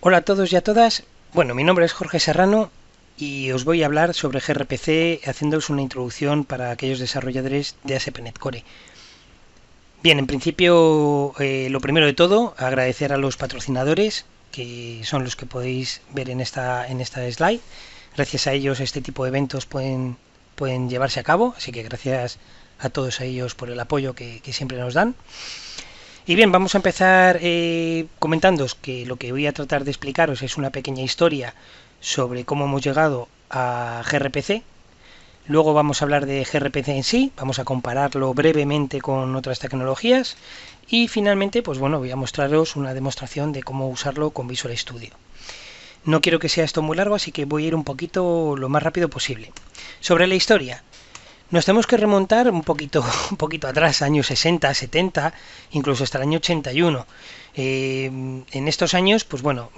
Hola a todos y a todas. Bueno, mi nombre es Jorge Serrano y os voy a hablar sobre gRPC haciéndoos una introducción para aquellos desarrolladores de ASP.NET Core. Bien, en principio, lo primero de todo, agradecer a los patrocinadores, que son los que podéis ver en esta slide. Gracias a ellos este tipo de eventos pueden llevarse a cabo, así que gracias a todos ellos por el apoyo que siempre nos dan. Y bien, vamos a empezar comentándoos que lo que voy a tratar de explicaros es una pequeña historia sobre cómo hemos llegado a gRPC. Luego vamos a hablar de gRPC en sí, vamos a compararlo brevemente con otras tecnologías y finalmente, pues bueno, voy a mostraros una demostración de cómo usarlo con Visual Studio. No quiero que sea esto muy largo, así que voy a ir un poquito lo más rápido posible. Sobre la historia, nos tenemos que remontar un poquito atrás, años 60, 70, incluso hasta el año 81. En estos años, pues bueno,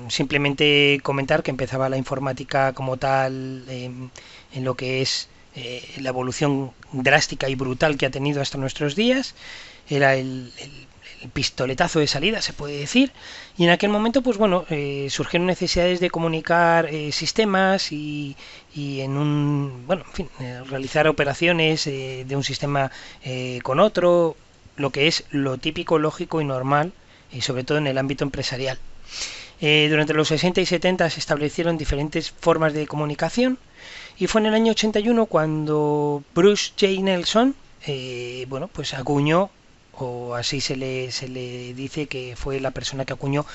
simplemente comentar que empezaba la informática como tal en lo que es la evolución drástica y brutal que ha tenido hasta nuestros días. Era el pistoletazo de salida, se puede decir, y en aquel momento, pues bueno, surgieron necesidades de comunicar sistemas y en un, bueno, en fin, realizar operaciones de un sistema con otro, lo que es lo típico, lógico y normal, y sobre todo en el ámbito empresarial. Durante los 60 y 70 se establecieron diferentes formas de comunicación y fue en el año 81 cuando Bruce J. Nelson, bueno, pues acuñó, o así se le dice que fue la persona que acuñó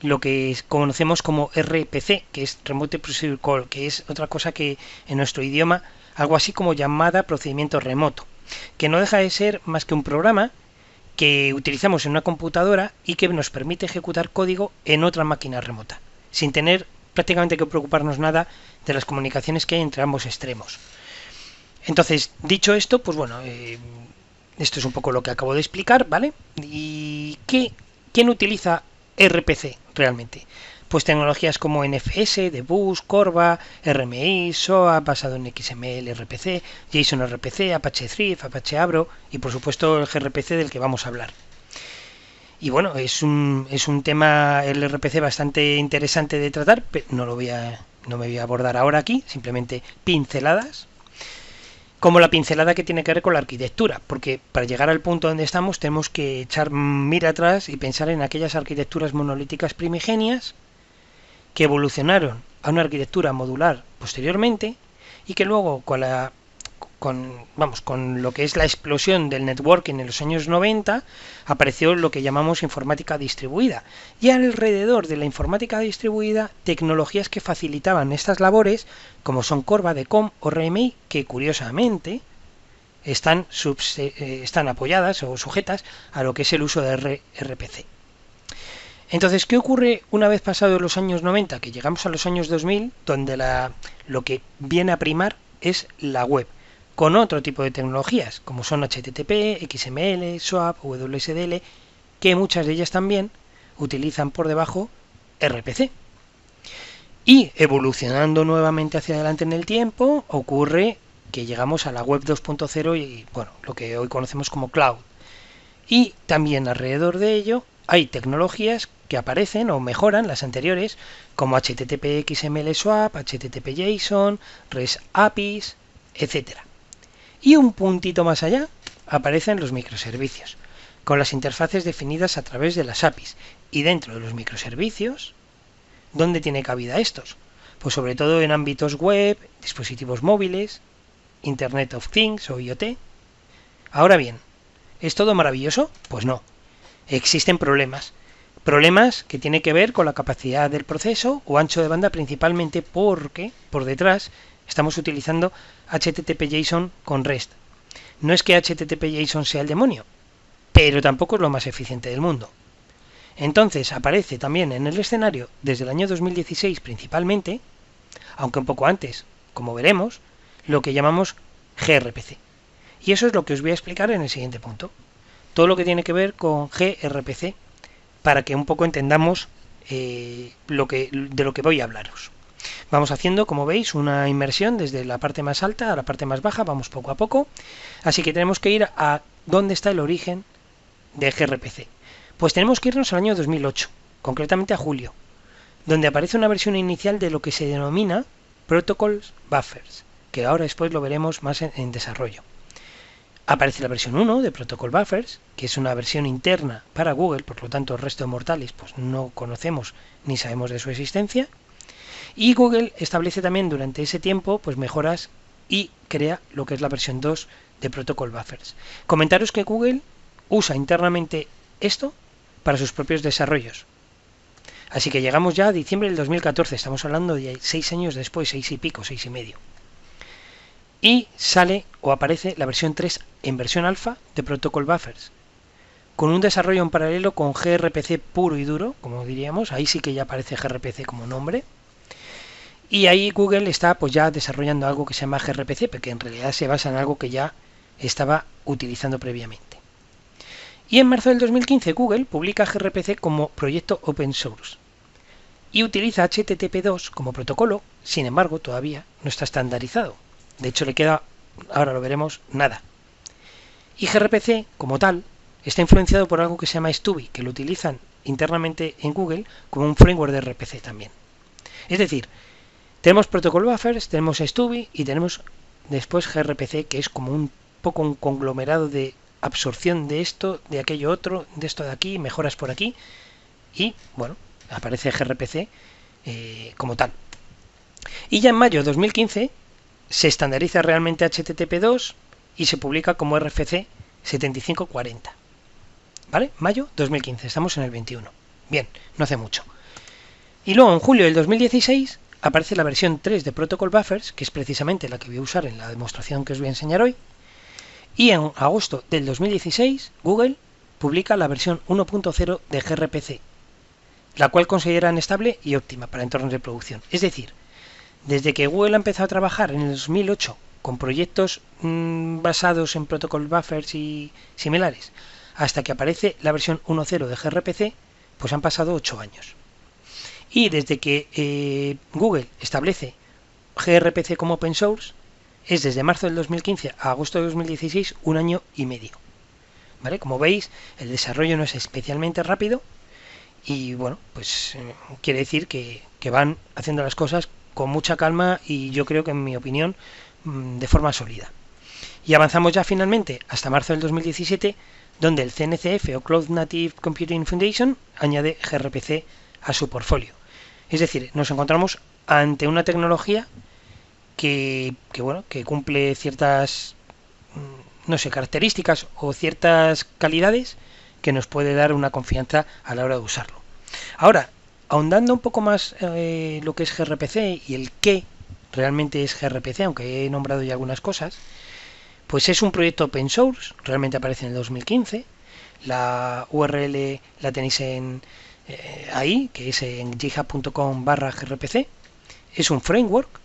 lo que conocemos como RPC, que es Remote Procedure Call, que es otra cosa que en nuestro idioma, algo así como llamada procedimiento remoto, que no deja de ser más que un programa que utilizamos en una computadora y que nos permite ejecutar código en otra máquina remota, sin tener prácticamente que preocuparnos nada de las comunicaciones que hay entre ambos extremos. Entonces, dicho esto, pues bueno, esto es un poco lo que acabo de explicar, ¿vale? ¿Y quién utiliza RPC realmente? Pues tecnologías como NFS, Debus, Corva, RMI, SOA, basado en XML, RPC, JSON RPC, Apache Thrift, Apache Avro y por supuesto el gRPC del que vamos a hablar. Y bueno, es un tema, el RPC, bastante interesante de tratar, pero no me voy a abordar ahora aquí, simplemente pinceladas, como la pincelada que tiene que ver con la arquitectura, porque para llegar al punto donde estamos tenemos que echar mira atrás y pensar en aquellas arquitecturas monolíticas primigenias que evolucionaron a una arquitectura modular posteriormente y que luego con lo que es la explosión del networking en los años 90 apareció lo que llamamos informática distribuida, y alrededor de la informática distribuida tecnologías que facilitaban estas labores como son Corva, Decom o RMI, que curiosamente están apoyadas o sujetas a lo que es el uso de RPC. Entonces, ¿qué ocurre una vez pasados los años 90? Que llegamos a los años 2000, donde lo que viene a primar es la web, con otro tipo de tecnologías, como son HTTP, XML, SOAP, WSDL, que muchas de ellas también utilizan por debajo RPC. Y evolucionando nuevamente hacia adelante en el tiempo, ocurre que llegamos a la web 2.0 y, bueno, lo que hoy conocemos como cloud. Y también alrededor de ello hay tecnologías que aparecen o mejoran las anteriores, como HTTP XML Swap, HTTP JSON, REST APIs, etc. Y un puntito más allá aparecen los microservicios, con las interfaces definidas a través de las APIs. Y dentro de los microservicios, ¿dónde tiene cabida estos? Pues sobre todo en ámbitos web, dispositivos móviles, Internet of Things o IoT. Ahora bien, ¿es todo maravilloso? Pues no. Existen problemas. Problemas que tienen que ver con la capacidad del proceso o ancho de banda, principalmente porque por detrás estamos utilizando HTTP JSON con REST. No es que HTTP JSON sea el demonio, pero tampoco es lo más eficiente del mundo. Entonces aparece también en el escenario desde el año 2016 principalmente, aunque un poco antes, como veremos, lo que llamamos gRPC. Y eso es lo que os voy a explicar en el siguiente punto. Todo lo que tiene que ver con gRPC para que un poco entendamos de lo que voy a hablaros. Vamos haciendo, como veis, una inmersión desde la parte más alta a la parte más baja, vamos poco a poco. Así que tenemos que ir a dónde está el origen de gRPC. Pues tenemos que irnos al año 2008, concretamente a julio, donde aparece una versión inicial de lo que se denomina Protocols Buffers, que ahora después lo veremos más en desarrollo. Aparece la versión 1 de Protocol Buffers, que es una versión interna para Google, por lo tanto el resto de mortales pues no conocemos ni sabemos de su existencia. Y Google establece también durante ese tiempo pues mejoras y crea lo que es la versión 2 de Protocol Buffers. Comentaros que Google usa internamente esto para sus propios desarrollos. Así que llegamos ya a diciembre del 2014, estamos hablando de 6 años después, 6 y pico, 6 y medio. Y sale o aparece la versión 3 en versión alfa de Protocol Buffers, con un desarrollo en paralelo con gRPC puro y duro, como diríamos, ahí sí que ya aparece gRPC como nombre. Y ahí Google está pues ya desarrollando algo que se llama gRPC, porque en realidad se basa en algo que ya estaba utilizando previamente. Y en marzo del 2015 Google publica gRPC como proyecto open source y utiliza HTTP2 como protocolo, sin embargo todavía no está estandarizado. De hecho le queda, ahora lo veremos, nada. Y gRPC como tal está influenciado por algo que se llama Stubby, que lo utilizan internamente en Google como un framework de RPC también. Es decir, tenemos Protocol Buffers, tenemos Stubby y tenemos después gRPC, que es como un poco un conglomerado de absorción de esto, de aquello otro, de esto de aquí, mejoras por aquí, y bueno, aparece gRPC como tal. Y ya en mayo de 2015 se estandariza realmente HTTP2 y se publica como RFC 7540. ¿Vale? Mayo 2015, estamos en el 21. Bien, no hace mucho. Y luego en julio del 2016 aparece la versión 3 de Protocol Buffers, que es precisamente la que voy a usar en la demostración que os voy a enseñar hoy. Y en agosto del 2016 Google publica la versión 1.0 de gRPC, la cual consideran estable y óptima para entornos de producción. Es decir, desde que Google ha empezado a trabajar en el 2008 con proyectos basados en Protocol Buffers y similares, hasta que aparece la versión 1.0 de gRPC, pues han pasado 8 años. Y desde que Google establece gRPC como open source, es desde marzo del 2015 a agosto de 2016, un año y medio. ¿Vale? Como veis, el desarrollo no es especialmente rápido y bueno, pues quiere decir que van haciendo las cosas con mucha calma y yo creo que en mi opinión de forma sólida. Y avanzamos ya finalmente hasta marzo del 2017, donde el CNCF o Cloud Native Computing Foundation añade gRPC a su portfolio. Es decir, nos encontramos ante una tecnología que cumple ciertas características o ciertas calidades que nos puede dar una confianza a la hora de usarlo. Ahora, ahondando un poco más lo que es gRPC y el qué realmente es gRPC, aunque he nombrado ya algunas cosas, pues es un proyecto open source, realmente aparece en el 2015, la URL la tenéis ahí, que es en github.com/grpc, es un framework,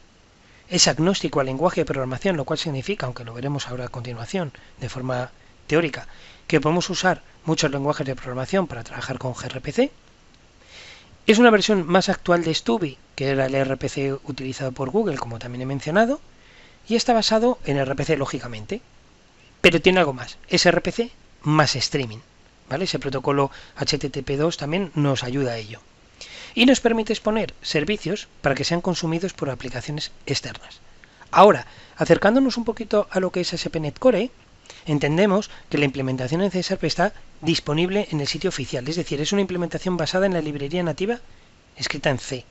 es agnóstico al lenguaje de programación, lo cual significa, aunque lo veremos ahora a continuación de forma teórica, que podemos usar muchos lenguajes de programación para trabajar con gRPC. Es una versión más actual de Stubby, que era el RPC utilizado por Google, como también he mencionado, y está basado en RPC lógicamente, pero tiene algo más, es RPC más streaming, ¿vale? Ese protocolo HTTP2 también nos ayuda a ello. Y nos permite exponer servicios para que sean consumidos por aplicaciones externas. Ahora, acercándonos un poquito a lo que es ASP.NET Core, entendemos que la implementación en CSRP está disponible en el sitio oficial, es decir, es una implementación basada en la librería nativa escrita en C,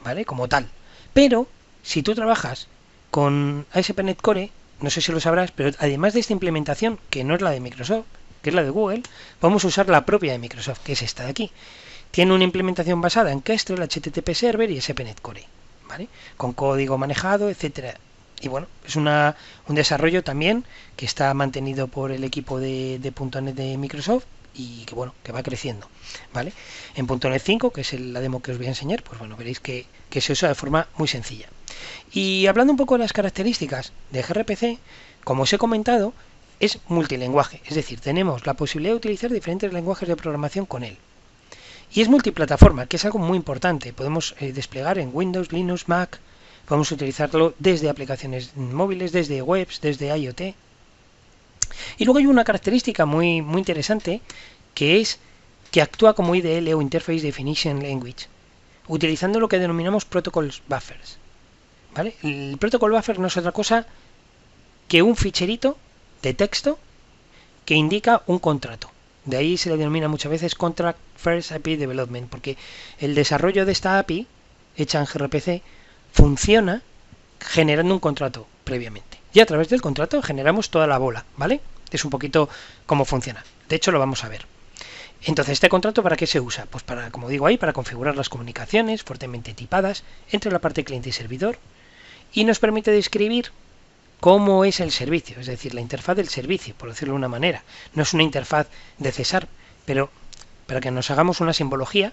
¿vale? Como tal. Pero, si tú trabajas con ASP.NET Core, no sé si lo sabrás, pero además de esta implementación, que no es la de Microsoft, que es la de Google, vamos a usar la propia de Microsoft, que es esta de aquí. Tiene una implementación basada en Kestrel, HTTP Server y ASP.NET Core, ¿vale? Con código manejado, etcétera. Y bueno, es un desarrollo también que está mantenido por el equipo de .NET de Microsoft y que bueno, que va creciendo, ¿vale? En .NET 5, que es la demo que os voy a enseñar, pues bueno, veréis que se usa de forma muy sencilla. Y hablando un poco de las características de gRPC, como os he comentado, es multilingüaje, es decir, tenemos la posibilidad de utilizar diferentes lenguajes de programación con él. Y es multiplataforma, que es algo muy importante. Podemos desplegar en Windows, Linux, Mac, podemos utilizarlo desde aplicaciones móviles, desde webs, desde IoT. Y luego hay una característica muy, muy interesante, que es que actúa como IDL o Interface Definition Language, utilizando lo que denominamos protocols buffers. ¿Vale? El protocol buffer no es otra cosa que un ficherito de texto que indica un contrato. De ahí se le denomina muchas veces Contract First API Development, porque el desarrollo de esta API hecha en gRPC funciona generando un contrato previamente. Y a través del contrato generamos toda la bola, ¿vale? Es un poquito cómo funciona. De hecho, lo vamos a ver. Entonces, ¿este contrato para qué se usa? Pues para, como digo ahí, para configurar las comunicaciones fuertemente tipadas entre la parte cliente y servidor, y nos permite describir cómo es el servicio, es decir, la interfaz del servicio, por decirlo de una manera. No es una interfaz de Cesar, pero para que nos hagamos una simbología,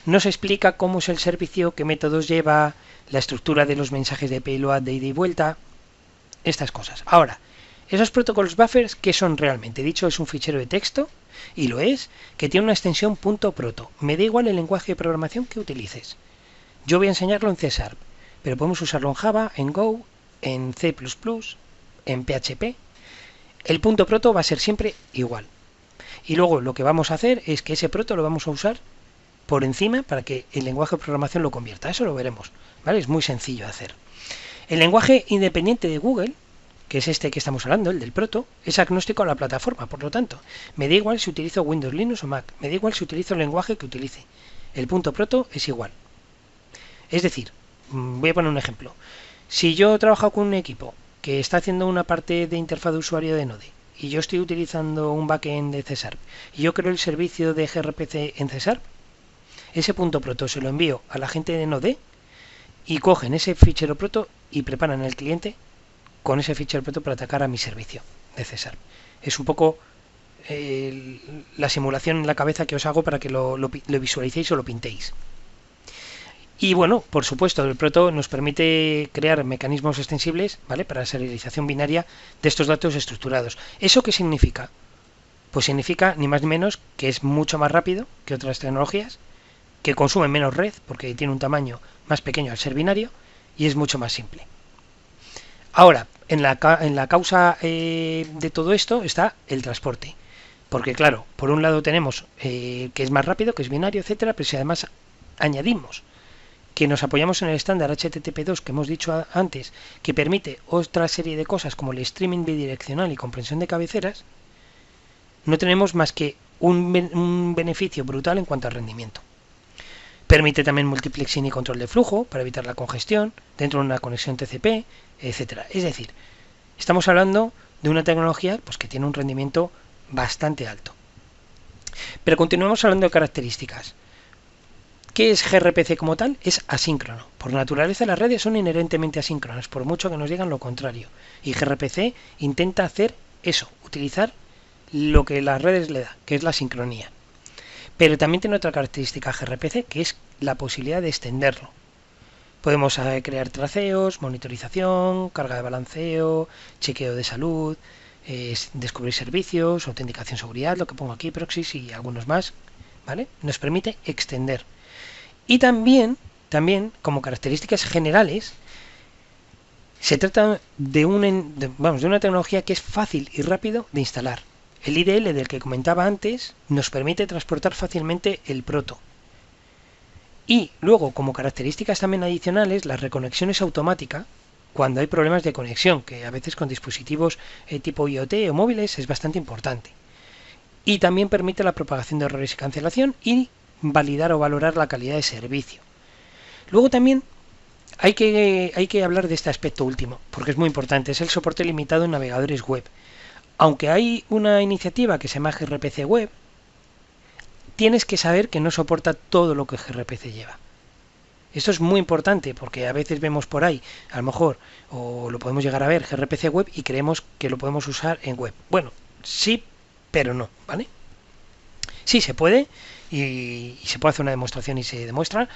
nos explica cómo es el servicio, qué métodos lleva, la estructura de los mensajes de payload de ida y vuelta, estas cosas. Ahora, esos protocolos buffers, ¿qué son realmente? Dicho, es un fichero de texto, y lo es, que tiene una extensión .proto. Me da igual el lenguaje de programación que utilices. Yo voy a enseñarlo en Cesar, pero podemos usarlo en Java, en Go, en C++, en PHP. El .proto va a ser siempre igual. Y luego lo que vamos a hacer es que ese proto lo vamos a usar por encima para que el lenguaje de programación lo convierta. Eso lo veremos, ¿vale? Es muy sencillo de hacer. El lenguaje independiente de Google, que es este que estamos hablando, el del proto, es agnóstico a la plataforma, por lo tanto, me da igual si utilizo Windows, Linux o Mac, me da igual si utilizo el lenguaje que utilice. El .proto es igual. Es decir, voy a poner un ejemplo. Si yo trabajo con un equipo que está haciendo una parte de interfaz de usuario de Node y yo estoy utilizando un backend de Cesar y yo creo el servicio de gRPC en Cesar, ese .proto se lo envío a la gente de Node y cogen ese fichero proto y preparan el cliente con ese fichero proto para atacar a mi servicio de Cesar. Es un poco la simulación en la cabeza que os hago para que lo visualicéis o lo pintéis. Y bueno, por supuesto, el proto nos permite crear mecanismos extensibles, ¿vale?, para la serialización binaria de estos datos estructurados. ¿Eso qué significa? Pues significa ni más ni menos que es mucho más rápido que otras tecnologías, que consume menos red porque tiene un tamaño más pequeño al ser binario y es mucho más simple. Ahora, en la causa de todo esto está el transporte. Porque claro, por un lado tenemos que es más rápido, que es binario, etcétera, pero si además añadimos que nos apoyamos en el estándar HTTP2 que hemos dicho antes, que permite otra serie de cosas como el streaming bidireccional y comprensión de cabeceras, no tenemos más que un beneficio brutal en cuanto al rendimiento. Permite también multiplexing y control de flujo para evitar la congestión dentro de una conexión TCP, etcétera. Es decir, estamos hablando de una tecnología pues, que tiene un rendimiento bastante alto. Pero continuamos hablando de características. ¿Qué es gRPC como tal? Es asíncrono. Por naturaleza las redes son inherentemente asíncronas, por mucho que nos digan lo contrario. Y gRPC intenta hacer eso, utilizar lo que las redes le da, que es la sincronía. Pero también tiene otra característica gRPC, que es la posibilidad de extenderlo. Podemos crear traceos, monitorización, carga de balanceo, chequeo de salud, descubrir servicios, autenticación, seguridad, lo que pongo aquí, proxies y algunos más, ¿vale? Nos permite extender. Y también, como características generales, se trata de una tecnología que es fácil y rápido de instalar. El IDL del que comentaba antes nos permite transportar fácilmente el proto. Y luego, como características también adicionales, las reconexiones automáticas cuando hay problemas de conexión, que a veces con dispositivos tipo IoT o móviles es bastante importante. Y también permite la propagación de errores y cancelación y validar o valorar la calidad de servicio. Luego también hay que hablar de este aspecto último, porque es muy importante, es el soporte limitado en navegadores web. Aunque hay una iniciativa que se llama gRPC Web, tienes que saber que no soporta todo lo que gRPC lleva. Esto es muy importante porque a veces vemos por ahí, a lo mejor, o lo podemos llegar a ver, gRPC Web y creemos que lo podemos usar en web. Bueno, sí, pero no, ¿vale? Sí se puede y se puede hacer una demostración y se demuestra,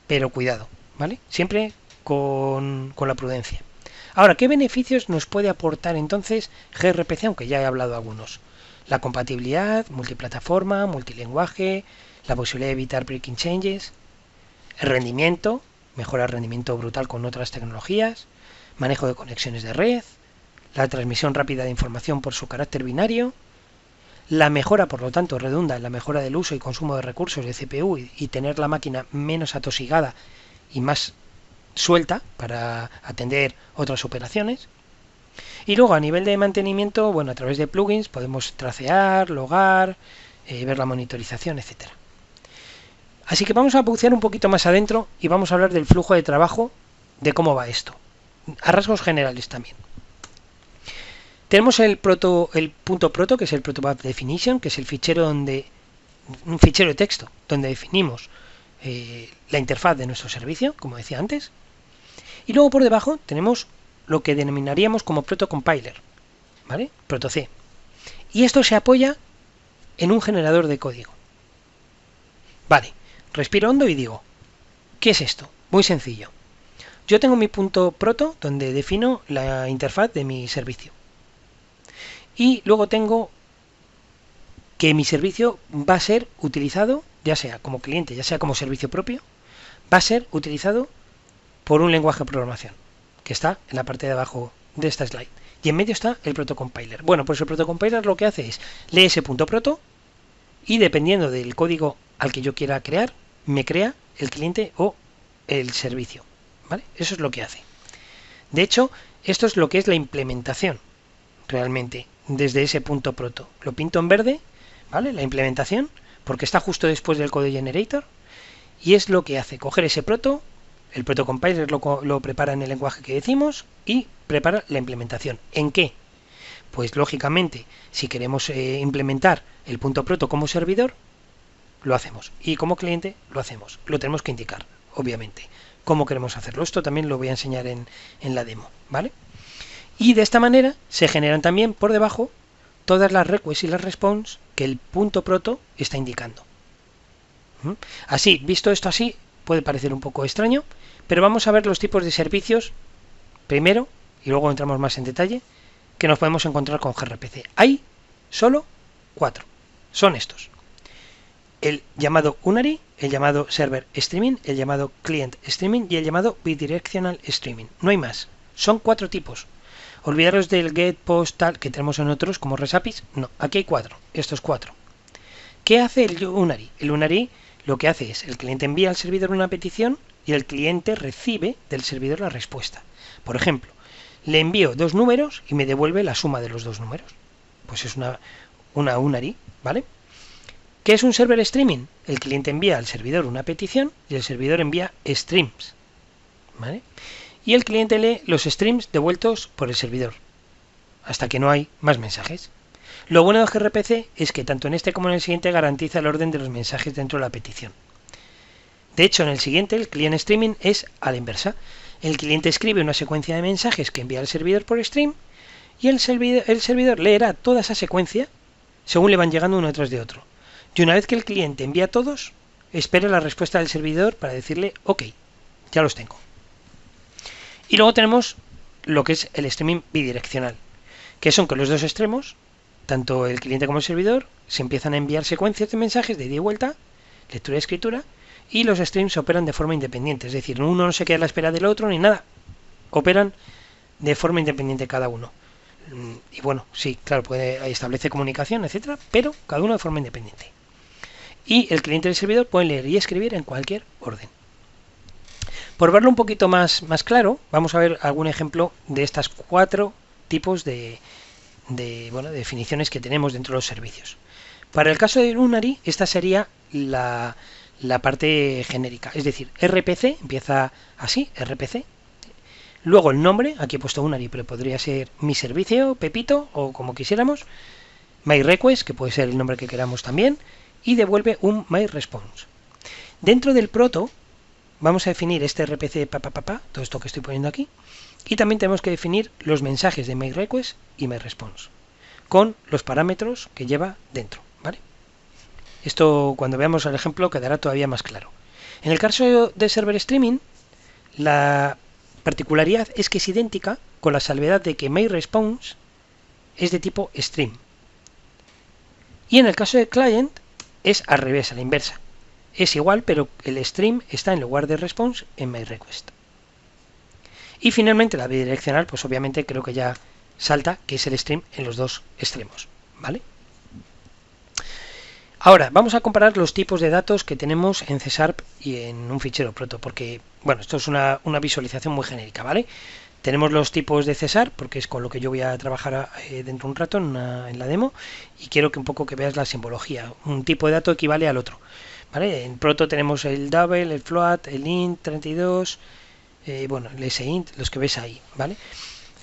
pero cuidado, ¿vale? Siempre con la prudencia. Ahora, ¿qué beneficios nos puede aportar entonces gRPC? Aunque ya he hablado algunos. La compatibilidad, multiplataforma, multilenguaje, la posibilidad de evitar breaking changes, el rendimiento, mejora el rendimiento brutal con otras tecnologías, manejo de conexiones de red, la transmisión rápida de información por su carácter binario, La mejora, por lo tanto, redunda en la mejora del uso y consumo de recursos de CPU y tener la máquina menos atosigada y más suelta para atender otras operaciones. Y luego a nivel de mantenimiento, bueno, a través de plugins podemos tracear, logar, ver la monitorización, etcétera. Así que vamos a bucear un poquito más adentro y vamos a hablar del flujo de trabajo, de cómo va esto, a rasgos generales también. Tenemos el punto proto, que es el protobuf definition, que es el fichero donde un fichero de texto donde definimos la interfaz de nuestro servicio, como decía antes. Y luego por debajo tenemos lo que denominaríamos como protocompiler, ¿vale? Proto-C. Y esto se apoya en un generador de código. Vale, respiro hondo y digo, ¿qué es esto? Muy sencillo. Yo tengo mi punto proto donde defino la interfaz de mi servicio. Y luego tengo que mi servicio va a ser utilizado, ya sea como cliente, ya sea como servicio propio, va a ser utilizado por un lenguaje de programación, que está en la parte de abajo de esta slide. Y en medio está el protocompiler. Bueno, pues el protocompiler lo que hace es lee ese punto proto y dependiendo del código al que yo quiera crear, me crea el cliente o el servicio. ¿Vale? Eso es lo que hace. De hecho, esto es lo que es la implementación realmente desde ese punto proto. Lo pinto en verde, ¿vale? La implementación, porque está justo después del code generator y es lo que hace coger ese proto. El protocompiler lo prepara en el lenguaje que decimos y prepara la implementación. ¿En qué? Pues lógicamente, si queremos implementar el punto proto como servidor, lo hacemos. Y como cliente, lo hacemos. Lo tenemos que indicar, obviamente. ¿Cómo queremos hacerlo? Esto también lo voy a enseñar en la demo, ¿vale? Y de esta manera se generan también por debajo todas las requests y las response que el punto proto está indicando. Así, visto esto así, puede parecer un poco extraño, pero vamos a ver los tipos de servicios primero y luego entramos más en detalle que nos podemos encontrar con gRPC. Hay solo 4. Son estos: el llamado Unary, el llamado Server Streaming, el llamado Client Streaming y el llamado Bidirectional Streaming. No hay más. Son 4 tipos. Olvidaros del get, post, tal, que tenemos en otros como REST APIs. No, aquí hay 4. Estos 4. ¿Qué hace el Unary? El Unary lo que hace es, el cliente envía al servidor una petición y el cliente recibe del servidor la respuesta. Por ejemplo, le envío 2 números y me devuelve la suma de los 2 números. Pues es una Unary, ¿vale? ¿Qué es un server streaming? El cliente envía al servidor una petición y el servidor envía streams, ¿vale? Y el cliente lee los streams devueltos por el servidor, hasta que no hay más mensajes. Lo bueno de gRPC es que tanto en este como en el siguiente garantiza el orden de los mensajes dentro de la petición. De hecho, en el siguiente, el client streaming es a la inversa. El cliente escribe una secuencia de mensajes que envía al servidor por stream y el servidor leerá toda esa secuencia según le van llegando uno detrás de otro. Y una vez que el cliente envía todos, espera la respuesta del servidor para decirle, ok, ya los tengo. Y luego tenemos lo que es el streaming bidireccional, que son que los dos extremos, tanto el cliente como el servidor, se empiezan a enviar secuencias de mensajes de ida y vuelta, lectura y escritura, y los streams operan de forma independiente, es decir, uno no se queda a la espera del otro ni nada, operan de forma independiente cada uno. Y bueno, sí, claro, establece comunicación, etcétera, pero cada uno de forma independiente. Y el cliente y el servidor pueden leer y escribir en cualquier orden. Por verlo un poquito más claro, vamos a ver algún ejemplo de estas 4 tipos de definiciones que tenemos dentro de los servicios. Para el caso de Unary, esta sería la parte genérica, es decir, RPC, empieza así, RPC. Luego el nombre, aquí he puesto Unary, pero podría ser mi servicio, Pepito, o como quisiéramos. MyRequest, que puede ser el nombre que queramos también, y devuelve un MyResponse. Dentro del proto, vamos a definir este RPC, todo esto que estoy poniendo aquí, y también tenemos que definir los mensajes de MyRequest y MyResponse, con los parámetros que lleva dentro, ¿vale? Esto, cuando veamos el ejemplo, quedará todavía más claro. En el caso de Server Streaming, la particularidad es que es idéntica, con la salvedad de que MyResponse es de tipo stream. Y en el caso de Client, es al revés, a la inversa. Es igual, pero el stream está en lugar de response en MyRequest. Y finalmente la bidireccional, pues obviamente creo que ya salta, que es el stream en los dos extremos, ¿vale? Ahora, vamos a comparar los tipos de datos que tenemos en C# y en un fichero proto, porque, bueno, esto es una visualización muy genérica, ¿vale? Tenemos los tipos de C#, porque es con lo que yo voy a trabajar dentro de un rato en la demo, y quiero que un poco que veas la simbología. Un tipo de dato equivale al otro, ¿vale? En proto tenemos el double, el float, el int 32, bueno, el sint, los que ves ahí, ¿vale?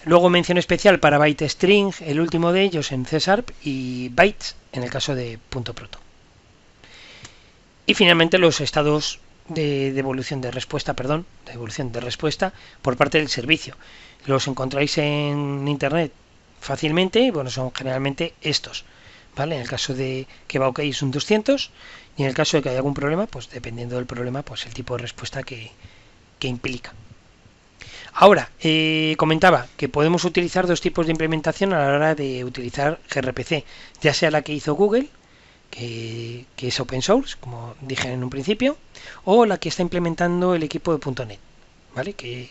Luego mención especial para byte string, el último de ellos en C# y bytes en el caso de .proto. Y finalmente los estados de devolución de respuesta, por parte del servicio. Los encontráis en internet fácilmente, bueno, son generalmente estos, ¿vale? En el caso de que va OK es un 200 y en el caso de que haya algún problema, pues dependiendo del problema, pues el tipo de respuesta que implica. Ahora, comentaba que podemos utilizar dos tipos de implementación a la hora de utilizar gRPC, ya sea la que hizo Google, que es open source, como dije en un principio, o la que está implementando el equipo de .NET, ¿vale? Que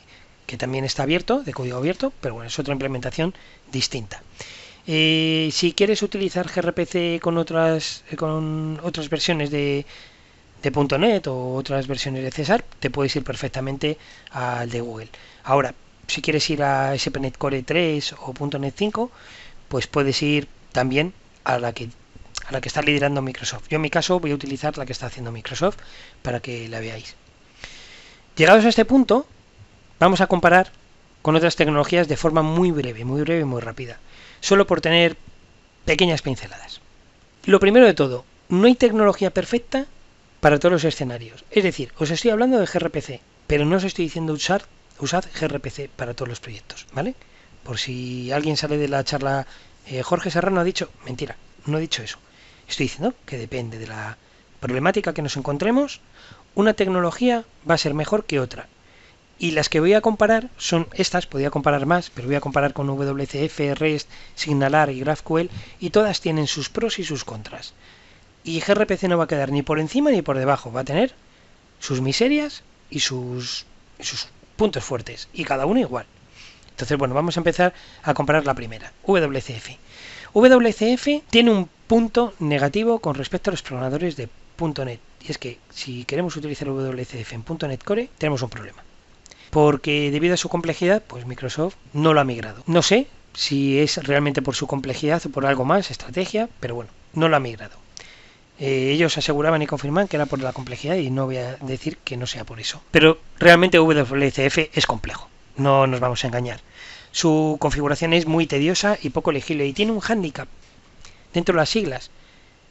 también está abierto, de código abierto, pero bueno, es otra implementación distinta. Si quieres utilizar gRPC con otras versiones de .NET o otras versiones de C#, te puedes ir perfectamente al de Google. Ahora, si quieres ir a ASP.NET Core 3 o .NET 5, pues puedes ir también a la que está liderando Microsoft. Yo en mi caso voy a utilizar la que está haciendo Microsoft para que la veáis. Llegados a este punto, vamos a comparar con otras tecnologías de forma muy breve y muy rápida, solo por tener pequeñas pinceladas. Lo primero de todo, no hay tecnología perfecta para todos los escenarios. Es decir, os estoy hablando de gRPC, pero no os estoy diciendo usad gRPC para todos los proyectos, ¿vale? Por si alguien sale de la charla, Jorge Serrano ha dicho, mentira, no he dicho eso. Estoy diciendo que depende de la problemática que nos encontremos, una tecnología va a ser mejor que otra. Y las que voy a comparar son estas, podría comparar más, pero voy a comparar con WCF, REST, Signalar y GraphQL, y todas tienen sus pros y sus contras. Y gRPC no va a quedar ni por encima ni por debajo, va a tener sus miserias y sus puntos fuertes, y cada uno igual. Entonces, bueno, vamos a empezar a comparar la primera, WCF. WCF tiene un punto negativo con respecto a los programadores de .NET, y es que si queremos utilizar WCF en .NET Core, tenemos un problema. Porque debido a su complejidad, pues Microsoft no lo ha migrado. No sé si es realmente por su complejidad o por algo más, estrategia, pero bueno, no lo ha migrado. Ellos aseguraban y confirman que era por la complejidad y no voy a decir que no sea por eso. Pero realmente WCF es complejo, no nos vamos a engañar. Su configuración es muy tediosa y poco legible y tiene un hándicap dentro de las siglas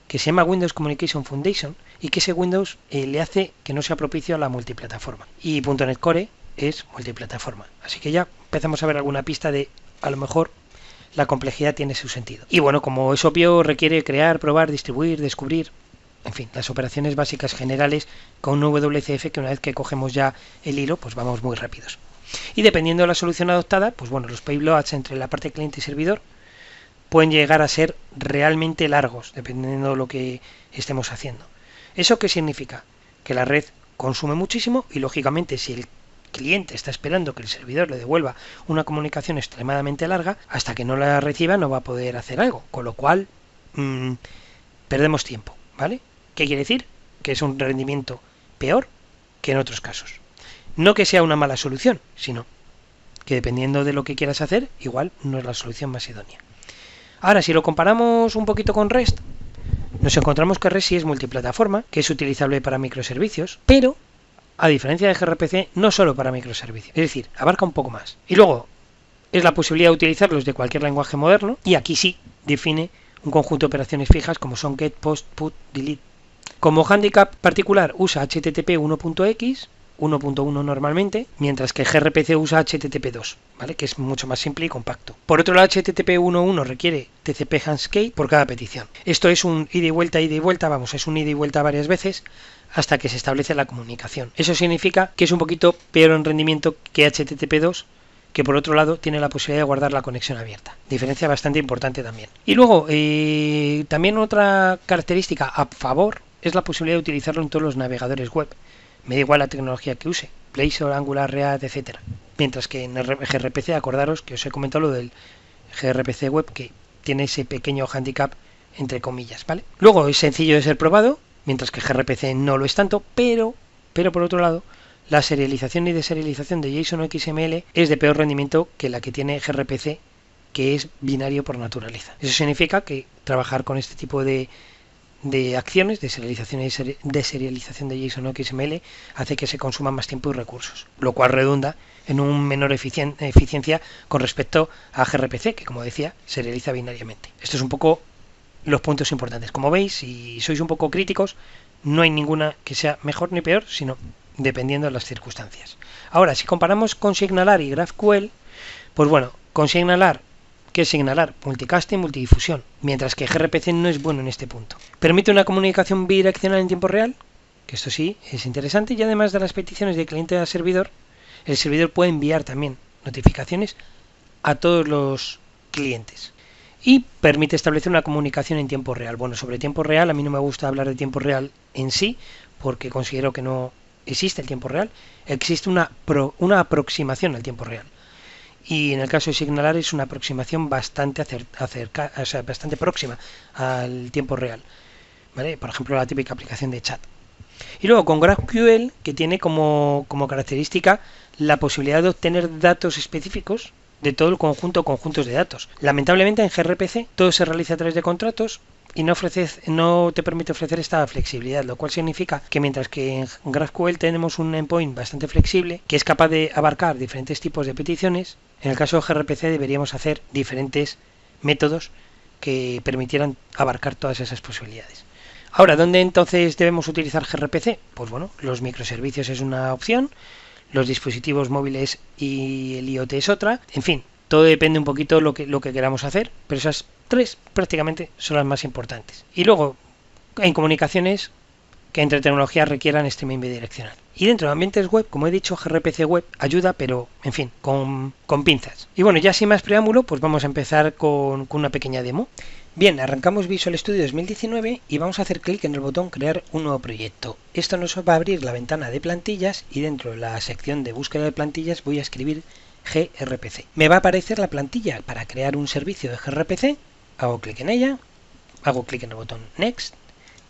que se llama Windows Communication Foundation y que ese Windows le hace que no sea propicio a la multiplataforma. Y .NET Core es multiplataforma. Así que ya empezamos a ver alguna pista de a lo mejor la complejidad tiene su sentido. Y bueno, como es obvio, requiere crear, probar, distribuir, descubrir, en fin, las operaciones básicas generales con un WCF que una vez que cogemos ya el hilo, pues vamos muy rápidos. Y dependiendo de la solución adoptada, pues bueno, los payloads entre la parte cliente y servidor pueden llegar a ser realmente largos, dependiendo de lo que estemos haciendo. ¿Eso qué significa? Que la red consume muchísimo y lógicamente si el cliente está esperando que el servidor le devuelva una comunicación extremadamente larga, hasta que no la reciba no va a poder hacer algo, con lo cual perdemos tiempo, ¿vale? ¿Qué quiere decir? Que es un rendimiento peor que en otros casos. No que sea una mala solución, sino que dependiendo de lo que quieras hacer, igual no es la solución más idónea. Ahora, si lo comparamos un poquito con REST, nos encontramos que REST sí es multiplataforma, que es utilizable para microservicios, pero a diferencia de gRPC, no solo para microservicios, es decir, abarca un poco más. Y luego, es la posibilidad de utilizarlos de cualquier lenguaje moderno, y aquí sí define un conjunto de operaciones fijas como son get, post, put, delete. Como handicap particular usa HTTP 1.x, 1.1 normalmente, mientras que gRPC usa HTTP 2, ¿vale? Que es mucho más simple y compacto. Por otro lado, HTTP 1.1 requiere TCP Handshake por cada petición. Esto es un ida y vuelta, vamos, es un ida y vuelta varias veces hasta que se establece la comunicación. Eso significa que es un poquito peor en rendimiento que HTTP 2, que por otro lado tiene la posibilidad de guardar la conexión abierta. Diferencia bastante importante también. Y luego, también otra característica a favor es la posibilidad de utilizarlo en todos los navegadores web. Me da igual la tecnología que use, Blazor, Angular, React, etcétera. Mientras que en gRPC, acordaros que os he comentado lo del gRPC web, que tiene ese pequeño handicap entre comillas, ¿vale? Luego es sencillo de ser probado, mientras que gRPC no lo es tanto, pero por otro lado, la serialización y deserialización de JSON o XML es de peor rendimiento que la que tiene gRPC, que es binario por naturaleza. Eso significa que trabajar con este tipo de acciones de serialización y deserialización de JSON o XML hace que se consuman más tiempo y recursos, lo cual redunda en un menor eficiencia con respecto a gRPC, que como decía, serializa binariamente. Esto es un poco los puntos importantes. Como veis, si sois un poco críticos, no hay ninguna que sea mejor ni peor, sino dependiendo de las circunstancias. Ahora, si comparamos con Signalar y GraphQL, pues bueno, con Signalar, ¿qué es Signalar? Multicasting, multidifusión, mientras que gRPC no es bueno en este punto. Permite una comunicación bidireccional en tiempo real, que esto sí es interesante, y además de las peticiones de cliente a servidor, el servidor puede enviar también notificaciones a todos los clientes. Y permite establecer una comunicación en tiempo real. Bueno, sobre tiempo real, a mí no me gusta hablar de tiempo real en sí, porque considero que no existe el tiempo real. Existe una aproximación al tiempo real. Y en el caso de Signalar es una aproximación bastante bastante próxima al tiempo real, ¿vale? Por ejemplo, la típica aplicación de chat. Y luego con GraphQL, que tiene como característica la posibilidad de obtener datos específicos de todo el conjuntos de datos. Lamentablemente en gRPC todo se realiza a través de contratos y no te permite ofrecer esta flexibilidad, lo cual significa que mientras que en GraphQL tenemos un endpoint bastante flexible que es capaz de abarcar diferentes tipos de peticiones, en el caso de gRPC deberíamos hacer diferentes métodos que permitieran abarcar todas esas posibilidades. Ahora, ¿dónde entonces debemos utilizar gRPC? Pues bueno, los microservicios es una opción, los dispositivos móviles y el IoT es otra, en fin, todo depende un poquito lo que queramos hacer, pero esas tres prácticamente son las más importantes. Y luego, en comunicaciones que entre tecnologías requieran streaming bidireccional. Y dentro de ambientes web, como he dicho, gRPC web ayuda, pero en fin, con pinzas. Y bueno, ya sin más preámbulo, pues vamos a empezar con una pequeña demo. Bien, arrancamos Visual Studio 2019 y vamos a hacer clic en el botón crear un nuevo proyecto. Esto nos va a abrir la ventana de plantillas y dentro de la sección de búsqueda de plantillas voy a escribir gRPC. Me va a aparecer la plantilla para crear un servicio de gRPC, hago clic en ella, hago clic en el botón Next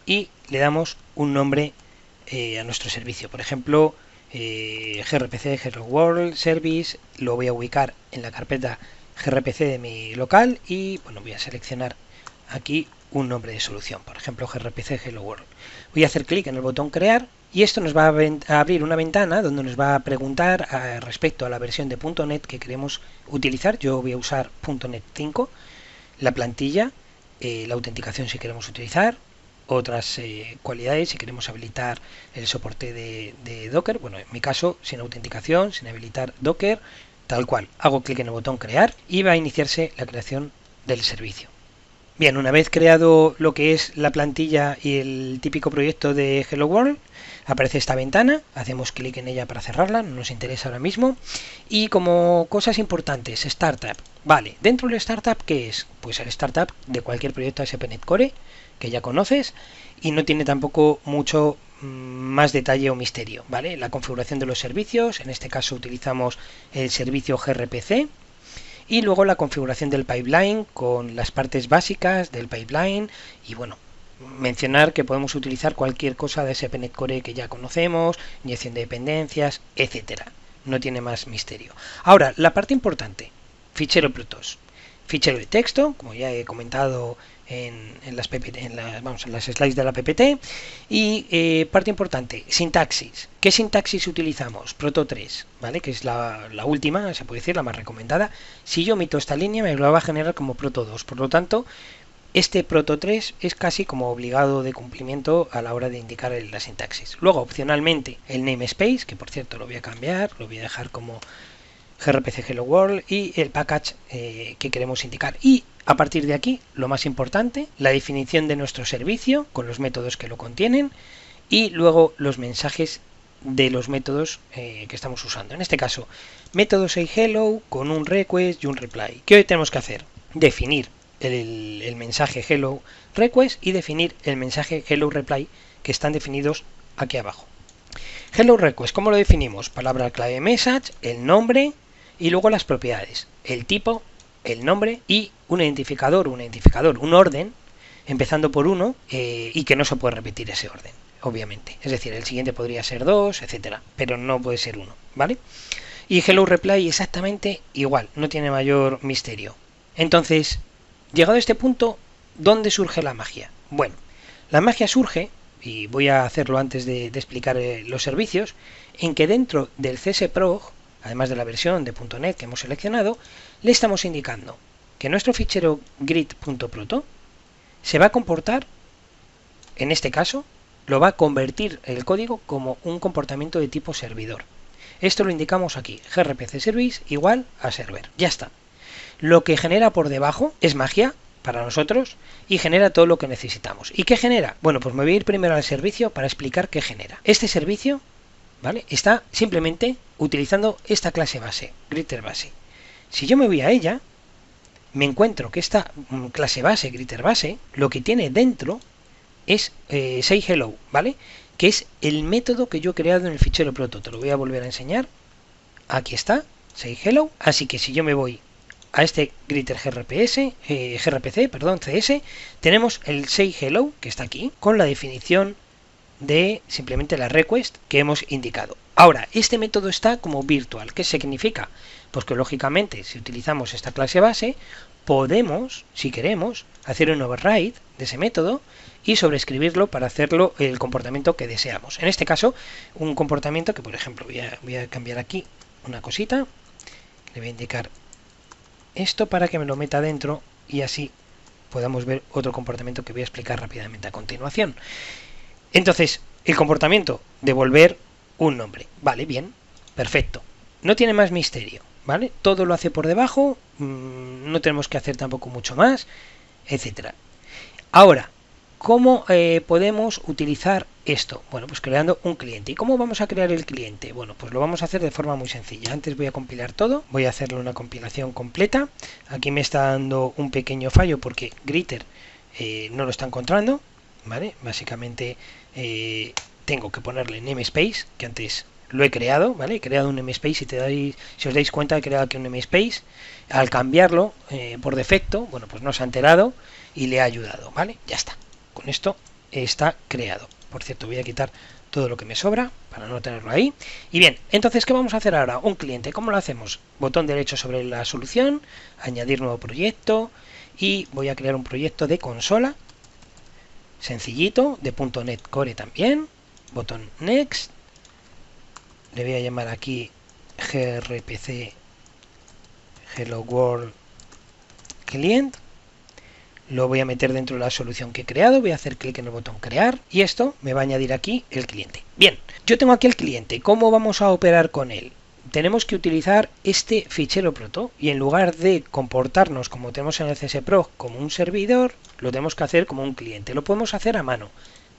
y le damos un nombre a nuestro servicio. Por ejemplo, gRPC Hello World Service, lo voy a ubicar en la carpeta gRPC de mi local y bueno, voy a seleccionar aquí un nombre de solución, por ejemplo gRPC Hello World. Voy a hacer clic en el botón crear y esto nos va a abrir una ventana donde nos va a preguntar respecto a la versión de .NET que queremos utilizar. Yo voy a usar .NET 5, la plantilla, la autenticación si queremos utilizar, otras cualidades si queremos habilitar el soporte de Docker, bueno en mi caso sin autenticación, sin habilitar Docker, tal cual. Hago clic en el botón crear y va a iniciarse la creación del servicio. Bien, una vez creado lo que es la plantilla y el típico proyecto de Hello World, aparece esta ventana, hacemos clic en ella para cerrarla, no nos interesa ahora mismo. Y como cosas importantes, Startup. Vale, dentro del Startup, ¿qué es? Pues el Startup de cualquier proyecto ASP.NET Core, que ya conoces, y no tiene tampoco mucho más detalle o misterio, ¿vale? La configuración de los servicios, en este caso utilizamos el servicio gRPC, y luego la configuración del pipeline con las partes básicas del pipeline y bueno, mencionar que podemos utilizar cualquier cosa de ASP.NET Core que ya conocemos, inyección de dependencias, etcétera. No tiene más misterio. Ahora, la parte importante, fichero Protos. Fichero de texto, como ya he comentado en las slides de la PPT. Y parte importante, sintaxis. ¿Qué sintaxis utilizamos? Proto 3, ¿vale? Que es la última, se puede decir, la más recomendada. Si yo omito esta línea, me lo va a generar como Proto 2. Por lo tanto, este Proto 3 es casi como obligado de cumplimiento a la hora de indicar la sintaxis. Luego, opcionalmente, el namespace, que por cierto lo voy a cambiar, lo voy a dejar como gRPC Hello World y el package que queremos indicar. Y a partir de aquí, lo más importante, la definición de nuestro servicio con los métodos que lo contienen y luego los mensajes de los métodos que estamos usando. En este caso, método sayHello con un request y un reply. ¿Qué hoy tenemos que hacer? Definir el mensaje hello request y definir el mensaje hello reply que están definidos aquí abajo. Hello request, ¿cómo lo definimos? Palabra clave message, el nombre y luego las propiedades, el tipo, el nombre y un identificador, un orden empezando por 1 y que no se puede repetir ese orden, obviamente. Es decir, el siguiente podría ser 2, etcétera, pero no puede ser 1, ¿vale? Y hello reply exactamente igual, no tiene mayor misterio. Entonces, llegado a este punto, ¿dónde surge la magia? Bueno, la magia surge, y voy a hacerlo antes de explicar los servicios, en que dentro del csproj, además de la versión de .NET que hemos seleccionado, le estamos indicando que nuestro fichero grid.proto se va a comportar, en este caso, lo va a convertir el código como un comportamiento de tipo servidor. Esto lo indicamos aquí, grpc service igual a server. Ya está. Lo que genera por debajo es magia para nosotros y genera todo lo que necesitamos. ¿Y qué genera? Bueno, pues me voy a ir primero al servicio para explicar qué genera. Este servicio, ¿vale?, está simplemente utilizando esta clase base, Greeter base. Si yo me voy a ella, me encuentro que esta clase base, Greeter base, lo que tiene dentro es say hello, ¿vale?, que es el método que yo he creado en el fichero proto. Te lo voy a volver a enseñar. Aquí está, say hello. Así que si yo me voy a este Greeter CS, tenemos el say hello, que está aquí, con la definición de simplemente la request que hemos indicado. Ahora, este método está como virtual. ¿Qué significa? Pues que lógicamente, si utilizamos esta clase base, podemos, si queremos, hacer un override de ese método y sobreescribirlo para hacerlo el comportamiento que deseamos. En este caso, un comportamiento que, por ejemplo, voy a cambiar aquí una cosita, le voy a indicar esto para que me lo meta dentro y así podamos ver otro comportamiento que voy a explicar rápidamente a continuación. Entonces, el comportamiento, devolver un nombre. Vale, bien, perfecto. No tiene más misterio, ¿vale? Todo lo hace por debajo, no tenemos que hacer tampoco mucho más, etcétera. Ahora, ¿cómo podemos utilizar esto? Bueno, pues creando un cliente. ¿Y cómo vamos a crear el cliente? Bueno, pues lo vamos a hacer de forma muy sencilla. Antes voy a compilar todo, voy a hacerle una compilación completa. Aquí me está dando un pequeño fallo porque Greeter no lo está encontrando, ¿vale? Básicamente tengo que ponerle namespace, que antes lo he creado, ¿vale? He creado un namespace, si os dais cuenta he creado aquí un namespace. Al cambiarlo por defecto, bueno, pues no se ha enterado y le ha ayudado, ¿vale? Ya está. Con esto está creado. Por cierto, voy a quitar todo lo que me sobra para no tenerlo ahí. Y bien, entonces, ¿qué vamos a hacer ahora? Un cliente, ¿cómo lo hacemos? Botón derecho sobre la solución, añadir nuevo proyecto y voy a crear un proyecto de consola, sencillito, de .NET Core también, botón Next, le voy a llamar aquí grpc Hello World Client. Lo voy a meter dentro de la solución que he creado, voy a hacer clic en el botón crear y esto me va a añadir aquí el cliente. Bien, yo tengo aquí el cliente, ¿cómo vamos a operar con él? Tenemos que utilizar este fichero proto y en lugar de comportarnos como tenemos en el csproj como un servidor, lo tenemos que hacer como un cliente. Lo podemos hacer a mano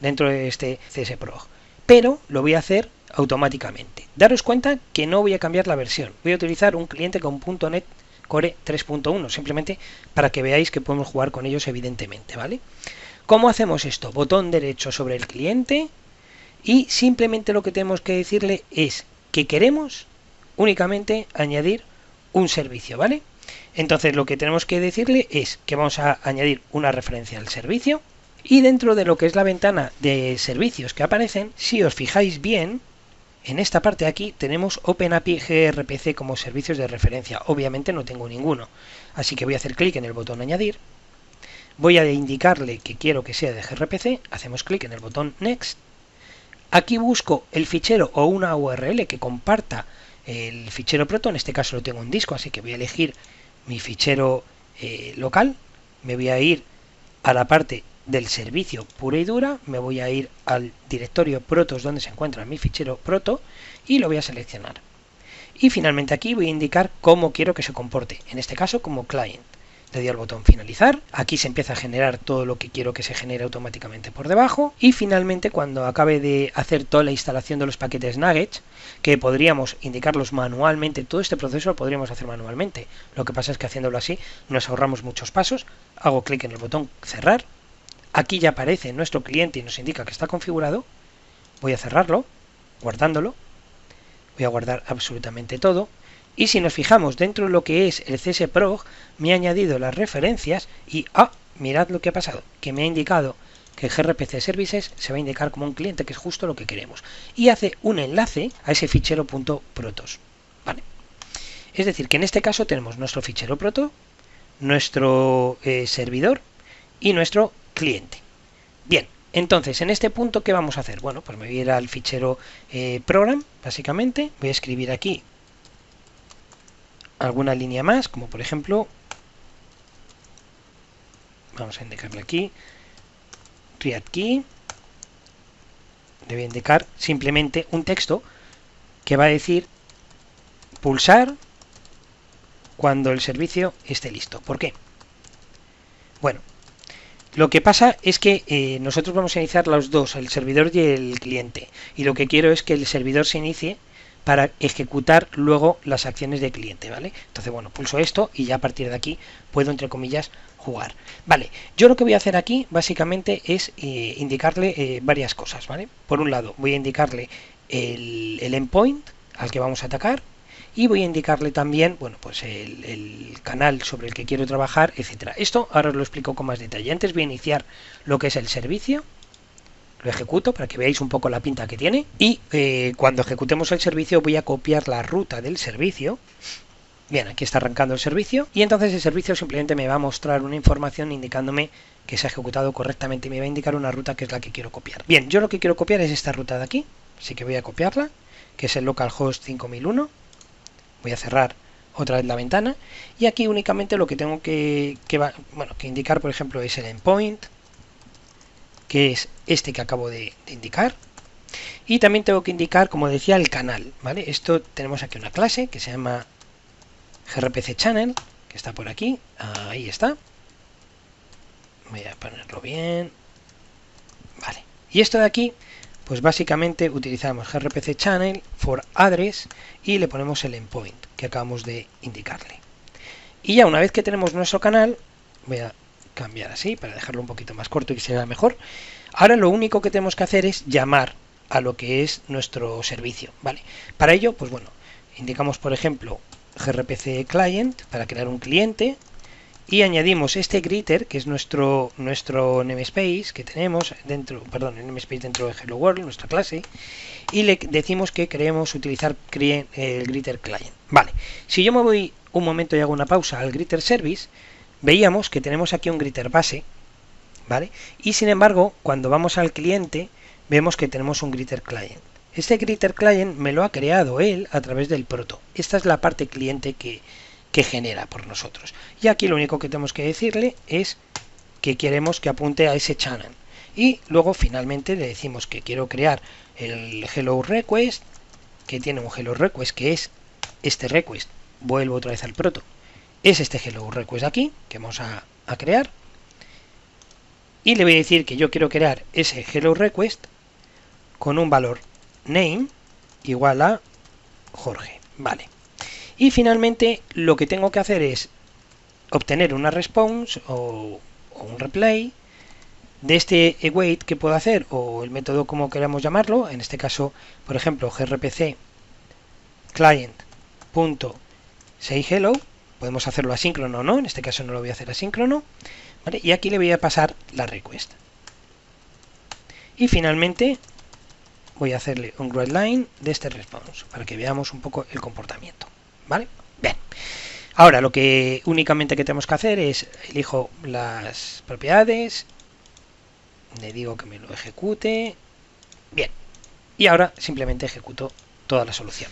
dentro de este csproj, pero lo voy a hacer automáticamente. Daros cuenta que no voy a cambiar la versión, voy a utilizar un cliente con .NET Core 3.1, simplemente para que veáis que podemos jugar con ellos evidentemente, ¿vale? ¿Cómo hacemos esto? Botón derecho sobre el cliente y simplemente lo que tenemos que decirle es que queremos únicamente añadir un servicio, ¿vale? Entonces lo que tenemos que decirle es que vamos a añadir una referencia al servicio y dentro de lo que es la ventana de servicios que aparecen, si os fijáis bien, en esta parte de aquí tenemos OpenAPI gRPC como servicios de referencia. Obviamente no tengo ninguno, así que voy a hacer clic en el botón añadir. Voy a indicarle que quiero que sea de gRPC, hacemos clic en el botón Next. Aquí busco el fichero o una URL que comparta el fichero proto, en este caso lo tengo en disco, así que voy a elegir mi fichero local. Me voy a ir a la parte del servicio pura y dura, me voy a ir al directorio protos donde se encuentra mi fichero proto y lo voy a seleccionar. Y finalmente aquí voy a indicar cómo quiero que se comporte, en este caso como client. Le doy al botón finalizar, aquí se empieza a generar todo lo que quiero que se genere automáticamente por debajo y finalmente cuando acabe de hacer toda la instalación de los paquetes nuggets, que podríamos indicarlos manualmente, todo este proceso lo podríamos hacer manualmente, lo que pasa es que haciéndolo así nos ahorramos muchos pasos, hago clic en el botón cerrar. Aquí ya aparece nuestro cliente y nos indica que está configurado. Voy a cerrarlo, guardándolo. Voy a guardar absolutamente todo. Y si nos fijamos dentro de lo que es el csproj, me ha añadido las referencias y mirad lo que ha pasado, que me ha indicado que el gRPC Services se va a indicar como un cliente, que es justo lo que queremos, y hace un enlace a ese fichero .protos, ¿vale? Es decir, que en este caso tenemos nuestro fichero proto, nuestro servidor y nuestro cliente. Bien, entonces en este punto, ¿qué vamos a hacer? Bueno, pues me voy a ir al fichero program, básicamente, voy a escribir aquí alguna línea más, como por ejemplo, vamos a indicarle aquí, read key, le voy a indicar simplemente un texto que va a decir pulsar cuando el servicio esté listo. ¿Por qué? Bueno, lo que pasa es que nosotros vamos a iniciar los dos, el servidor y el cliente, y lo que quiero es que el servidor se inicie para ejecutar luego las acciones de cliente, ¿vale? Entonces, bueno, pulso esto y ya a partir de aquí puedo, entre comillas, jugar. Vale, yo lo que voy a hacer aquí básicamente es indicarle varias cosas, ¿vale? Por un lado, voy a indicarle el endpoint al que vamos a atacar, y voy a indicarle también, bueno, pues el canal sobre el que quiero trabajar, etcétera. Esto ahora os lo explico con más detalle. Antes voy a iniciar lo que es el servicio, lo ejecuto para que veáis un poco la pinta que tiene, y cuando ejecutemos el servicio voy a copiar la ruta del servicio. Bien, aquí está arrancando el servicio, y entonces el servicio simplemente me va a mostrar una información indicándome que se ha ejecutado correctamente, y me va a indicar una ruta que es la que quiero copiar. Bien, yo lo que quiero copiar es esta ruta de aquí, así que voy a copiarla, que es el localhost 5001. Voy a cerrar otra vez la ventana, y aquí únicamente lo que tengo que indicar, por ejemplo, es el endpoint, que es este que acabo de indicar, y también tengo que indicar, como decía, el canal, ¿vale? Esto tenemos aquí una clase que se llama gRPC Channel, que está por aquí, ahí está. Voy a ponerlo bien, vale. Y esto de aquí, pues básicamente utilizamos gRPC Channel for address y le ponemos el endpoint que acabamos de indicarle. Y ya una vez que tenemos nuestro canal, voy a cambiar así para dejarlo un poquito más corto y que se vea mejor. Ahora lo único que tenemos que hacer es llamar a lo que es nuestro servicio, ¿vale? Para ello, pues bueno, indicamos por ejemplo gRPC Client para crear un cliente, y añadimos este greeter, que es nuestro namespace que tenemos dentro, perdón, el namespace dentro de Hello World, nuestra clase, y le decimos que queremos utilizar el greeter client. Vale, si yo me voy un momento y hago una pausa al greeter service, veíamos que tenemos aquí un greeter base, ¿vale? Y sin embargo, cuando vamos al cliente, vemos que tenemos un greeter client. Este greeter client me lo ha creado él a través del proto. Esta es la parte cliente que genera por nosotros. Y aquí lo único que tenemos que decirle es que queremos que apunte a ese channel. Y luego finalmente le decimos que quiero crear el hello request, que tiene un hello request que es este request. Vuelvo otra vez al proto. Es este hello request aquí que vamos a crear. Y le voy a decir que yo quiero crear ese hello request con un valor name igual a Jorge. Vale. Y finalmente lo que tengo que hacer es obtener una response o un replay de este await que puedo hacer, o el método como queramos llamarlo, en este caso, por ejemplo, grpc client.sayHello, podemos hacerlo asíncrono o no, en este caso no lo voy a hacer asíncrono, ¿vale? Y aquí le voy a pasar la request. Y finalmente voy a hacerle un writeLine de este response, para que veamos un poco el comportamiento. ¿Vale? Bien. Ahora lo que únicamente que tenemos que hacer es elijo las propiedades, le digo que me lo ejecute. Bien. Y ahora simplemente ejecuto toda la solución.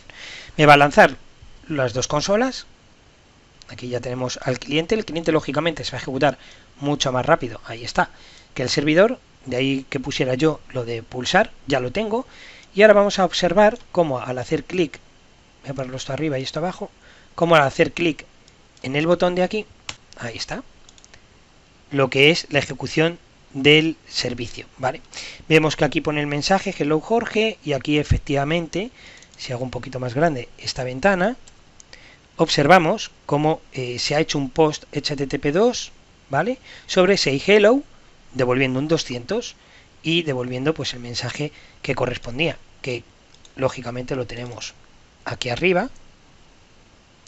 Me va a lanzar las dos consolas. Aquí ya tenemos al cliente. El cliente lógicamente se va a ejecutar mucho más rápido. Ahí está. Que el servidor. De ahí que pusiera yo lo de pulsar. Ya lo tengo. Y ahora vamos a observar cómo al hacer clic, voy a ponerlo esto arriba y esto abajo, como al hacer clic en el botón de aquí, ahí está, lo que es la ejecución del servicio, ¿vale? Vemos que aquí pone el mensaje hello Jorge, y aquí efectivamente, si hago un poquito más grande esta ventana, observamos cómo se ha hecho un post HTTP2, ¿vale? Sobre say hello, devolviendo un 200 y devolviendo pues el mensaje que correspondía, que lógicamente lo tenemos aquí arriba,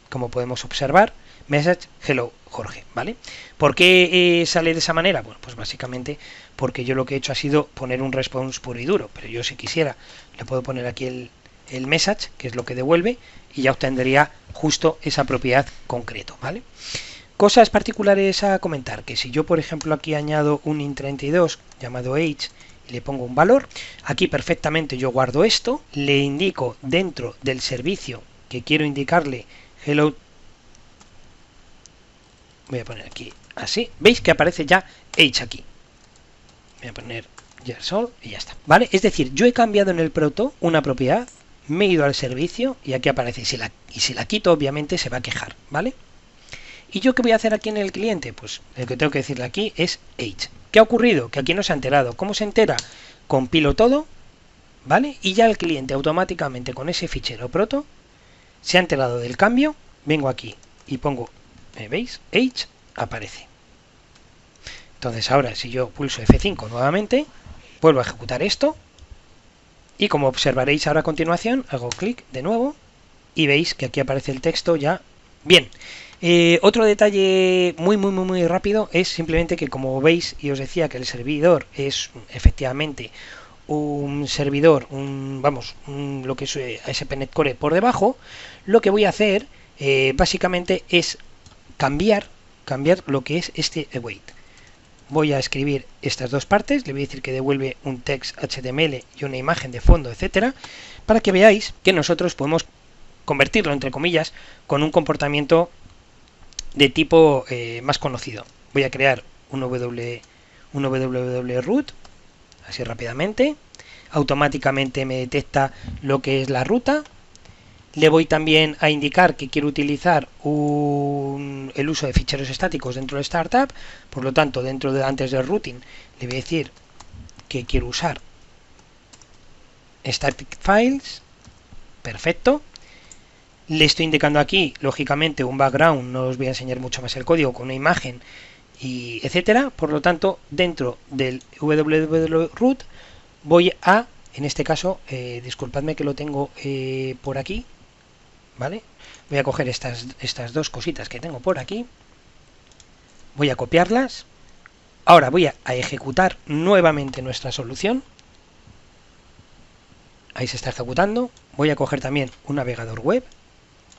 como podemos observar, message hello Jorge, ¿vale? ¿Por qué sale de esa manera? Bueno, pues básicamente porque yo lo que he hecho ha sido poner un response puro y duro, pero yo si quisiera le puedo poner aquí el message, que es lo que devuelve, y ya obtendría justo esa propiedad concreto, ¿vale? Cosas particulares a comentar, que si yo por ejemplo aquí añado un int32 llamado age y le pongo un valor, aquí perfectamente yo guardo esto, le indico dentro del servicio que quiero indicarle hello, voy a poner aquí así, veis que aparece ya age aquí, voy a poner yersol y ya está, ¿vale? Es decir, yo he cambiado en el proto una propiedad, me he ido al servicio y aquí aparece, y si la quito obviamente se va a quejar, ¿vale? ¿Y yo qué voy a hacer aquí en el cliente? Pues lo que tengo que decirle aquí es age. ¿Qué ha ocurrido? Que aquí no se ha enterado. ¿Cómo se entera? Compilo todo, ¿vale? Y ya el cliente automáticamente con ese fichero proto se ha enterado del cambio. Vengo aquí y pongo, ¿veis? Age aparece. Entonces ahora si yo pulso F5 nuevamente, vuelvo a ejecutar esto. Y como observaréis ahora a continuación, hago clic de nuevo y veis que aquí aparece el texto ya bien. Otro detalle muy rápido es simplemente que, como veis y os decía que el servidor es efectivamente un servidor, lo que es ASP.NET Core por debajo, lo que voy a hacer básicamente es cambiar lo que es este await. Voy a escribir estas dos partes, le voy a decir que devuelve un text HTML y una imagen de fondo, etcétera, para que veáis que nosotros podemos convertirlo, entre comillas, con un comportamiento de tipo más conocido. Voy a crear un www.root, así rápidamente, automáticamente me detecta lo que es la ruta. Le voy también a indicar que quiero utilizar el uso de ficheros estáticos dentro de Startup, por lo tanto antes del routing le voy a decir que quiero usar static files, perfecto. Le estoy indicando aquí, lógicamente, un background, no os voy a enseñar mucho más el código, con una imagen, y etcétera. Por lo tanto, dentro del www.root voy a, en este caso, disculpadme que lo tengo por aquí, ¿vale? Voy a coger estas dos cositas que tengo por aquí, voy a copiarlas. Ahora voy a ejecutar nuevamente nuestra solución. Ahí se está ejecutando. Voy a coger también un navegador web,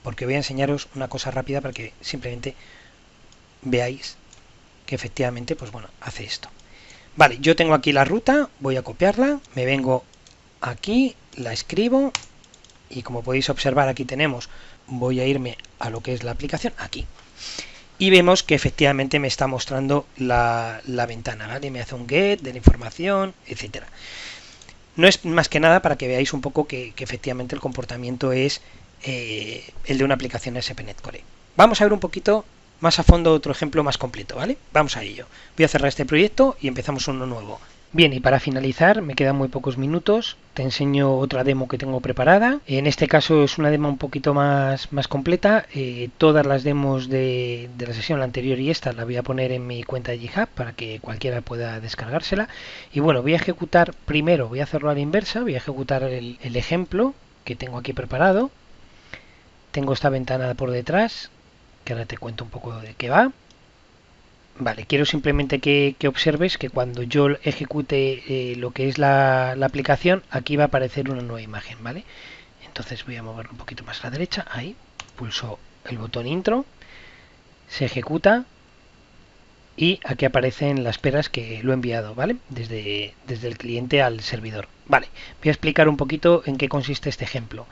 porque voy a enseñaros una cosa rápida para que simplemente veáis que efectivamente, pues bueno, hace esto. Vale, yo tengo aquí la ruta, voy a copiarla, me vengo aquí, la escribo y como podéis observar aquí tenemos, voy a irme a lo que es la aplicación, aquí. Y vemos que efectivamente me está mostrando la ventana, ¿vale? Me hace un get de la información, etcétera. No es más que nada para que veáis un poco que efectivamente el comportamiento es el de una aplicación ASP.NET Core. Vamos a ver un poquito más a fondo otro ejemplo más completo, ¿vale? Vamos a ello. Voy a cerrar este proyecto y empezamos uno nuevo. Bien, y para finalizar, me quedan muy pocos minutos, te enseño otra demo que tengo preparada. En este caso es una demo un poquito más completa. Todas las demos de la sesión anterior y esta la voy a poner en mi cuenta de GitHub para que cualquiera pueda descargársela. Y bueno, voy a ejecutar primero, voy a hacerlo a la inversa, voy a ejecutar el ejemplo que tengo aquí preparado. Tengo esta ventana por detrás, que ahora te cuento un poco de qué va. Vale, quiero simplemente que observes que cuando yo ejecute lo que es la aplicación, aquí va a aparecer una nueva imagen, ¿vale? Entonces voy a moverlo un poquito más a la derecha, ahí, pulso el botón intro, se ejecuta y aquí aparecen las peras que lo he enviado, ¿vale? Desde el cliente al servidor. Vale, voy a explicar un poquito en qué consiste este ejemplo.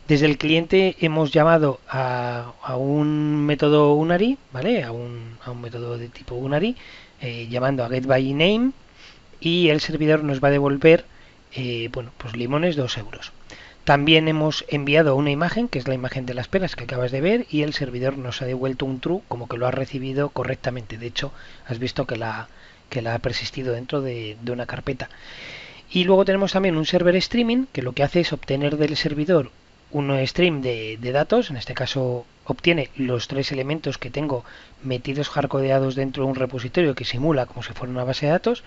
Desde el cliente hemos llamado a un método unary, ¿vale? A un método de tipo unary, llamando a getByName, y el servidor nos va a devolver pues limones 2 euros. También hemos enviado una imagen, que es la imagen de las peras que acabas de ver, y el servidor nos ha devuelto un true, como que lo ha recibido correctamente. De hecho, has visto que la ha persistido dentro de una carpeta. Y luego tenemos también un server streaming, que lo que hace es obtener del servidor un stream de datos. En este caso obtiene los 3 elementos que tengo metidos hardcodeados dentro de un repositorio que simula como si fuera una base de datos.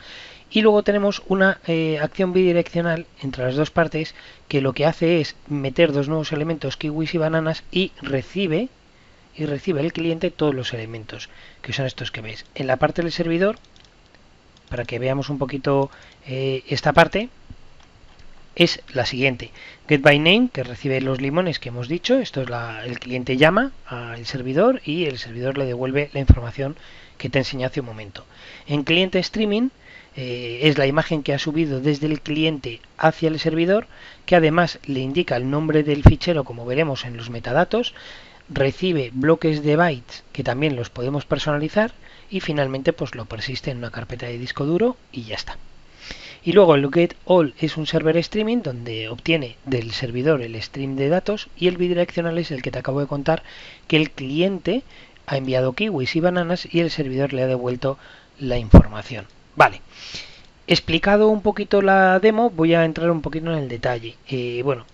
Y luego tenemos una acción bidireccional entre las dos partes, que lo que hace es meter dos nuevos elementos, kiwis y bananas, y recibe y recibe el cliente todos los elementos, que son estos que ves. En la parte del servidor, para que veamos un poquito esta parte, es la siguiente: getByName, que recibe los limones que hemos dicho. Esto es el cliente llama al servidor y el servidor le devuelve la información que te enseñé hace un momento. En cliente streaming es la imagen que ha subido desde el cliente hacia el servidor, que además le indica el nombre del fichero, como veremos en los metadatos, recibe bloques de bytes que también los podemos personalizar y finalmente pues lo persiste en una carpeta de disco duro y ya está. Y luego el getAll es un server streaming donde obtiene del servidor el stream de datos, y el bidireccional es el que te acabo de contar, que el cliente ha enviado kiwis y bananas y el servidor le ha devuelto la información. Vale, explicado un poquito la demo, voy a entrar un poquito en el detalle. Bueno,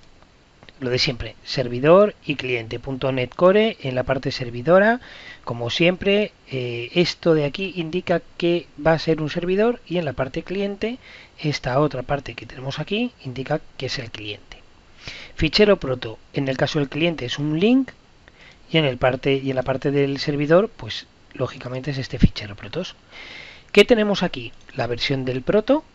lo de siempre, servidor y cliente, .NET Core en la parte servidora, como siempre. Esto de aquí indica que va a ser un servidor, y en la parte cliente, esta otra parte que tenemos aquí indica que es el cliente. Fichero proto, en el caso del cliente es un link, y en la parte del servidor, pues lógicamente es este fichero protos. ¿Qué tenemos aquí? La versión del proto,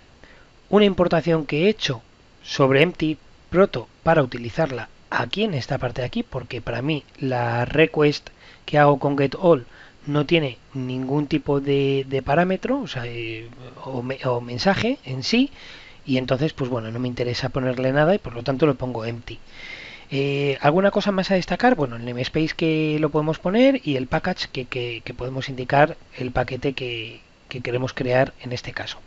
una importación que he hecho sobre empty proto para utilizarla aquí en esta parte de aquí, porque para mí la request que hago con getAll no tiene ningún tipo de parámetro, o sea, o mensaje en sí, y entonces pues bueno, no me interesa ponerle nada y por lo tanto lo pongo empty. ¿Alguna cosa más a destacar? Bueno, el namespace que lo podemos poner y el package que podemos indicar el paquete que queremos crear en este caso.